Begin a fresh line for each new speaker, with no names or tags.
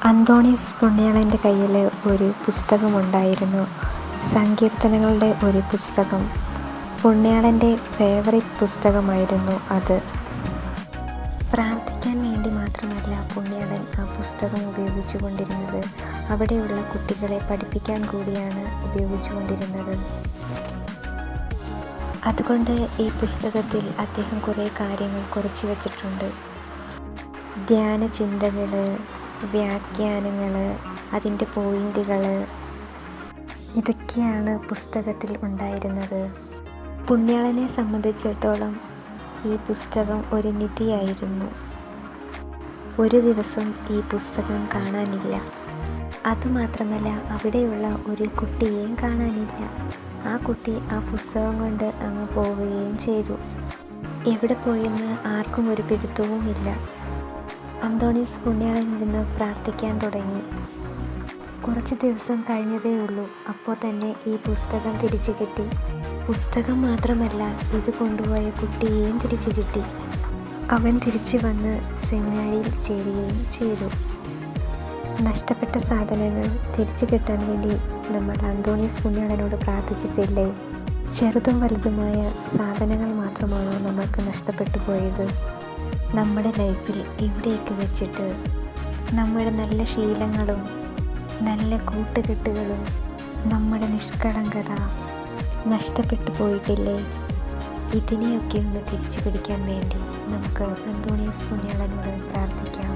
അന്തോണീസ് പുണ്യാളൻ്റെ കയ്യിൽ ഒരു പുസ്തകമുണ്ടായിരുന്നു. സങ്കീർത്തനങ്ങളുടെ ഒരു പുസ്തകം. പുണ്യാളൻ്റെ ഫേവറിറ്റ് പുസ്തകമായിരുന്നു അത്. പ്രാർത്ഥിക്കാൻ വേണ്ടി മാത്രമല്ല പുണ്യാളൻ ആ പുസ്തകം ഉപയോഗിച്ചു കൊണ്ടിരുന്നത്, അവിടെയുള്ള കുട്ടികളെ പഠിപ്പിക്കാൻ കൂടിയാണ് ഉപയോഗിച്ചു കൊണ്ടിരുന്നത്. അതുകൊണ്ട് ഈ പുസ്തകത്തിൽ അദ്ദേഹം കുറേ കാര്യങ്ങൾ കുറിച്ചു വച്ചിട്ടുണ്ട്. ധ്യാന ചിന്തകൾ, വ്യാഖ്യാനങ്ങൾ, അതിൻ്റെ പോയിന്റുകൾ, ഇതൊക്കെയാണ് പുസ്തകത്തിൽ ഉണ്ടായിരുന്നത്. പുണ്യാളനെ സംബന്ധിച്ചിടത്തോളം ഈ പുസ്തകം ഒരു നിധിയായിരുന്നു. ഒരു ദിവസം ഈ പുസ്തകം കാണാനില്ല. അതുമാത്രമല്ല, അവിടെയുള്ള ഒരു കുട്ടിയെയും കാണാനില്ല. ആ കുട്ടി ആ പുസ്തകം കൊണ്ട് അങ്ങ് പോവുകയും ചെയ്തു. എവിടെ പോയെന്ന് ആർക്കും ഒരു പിടുത്തവുമില്ല. അന്തോണീസ് പുണ്യാളൻ ഇരുന്ന് പ്രാർത്ഥിക്കാൻ തുടങ്ങി. കുറച്ച് ദിവസം കഴിഞ്ഞതേ ഉള്ളൂ, അപ്പോൾ തന്നെ ഈ പുസ്തകം തിരിച്ചു കിട്ടി. പുസ്തകം മാത്രമല്ല, ഇത് കൊണ്ടുപോയ കുട്ടിയെയും തിരിച്ചു കിട്ടി. അവൻ തിരിച്ചു വന്ന് സെമിനാരിയിൽ ചേരുകയും ചെയ്തു. നഷ്ടപ്പെട്ട സാധനങ്ങൾ തിരിച്ചു കിട്ടാൻ വേണ്ടി നമ്മൾ അന്തോണീസ് പുണ്യാളനോട് പ്രാർത്ഥിച്ചിട്ടില്ലേ? ചെറുതും വലുതുമായ സാധനങ്ങൾ മാത്രമാണോ നമ്മൾക്ക് നഷ്ടപ്പെട്ടു പോയത്? നമ്മുടെ ലൈഫിൽ എവിടെയൊക്കെ വെച്ചിട്ട് നമ്മുടെ നല്ല ശീലങ്ങളും നല്ല കൂട്ടുകെട്ടുകളും നമ്മുടെ നിഷ്കളങ്കത നഷ്ടപ്പെട്ടു പോയിട്ടില്ലേ? ഇതിനെയൊക്കെ ഒന്ന് തിരിച്ചു പിടിക്കാൻ വേണ്ടി നമുക്ക് അന്തോണീസ് പുണ്യാളനോട് പ്രാർത്ഥിക്കാം.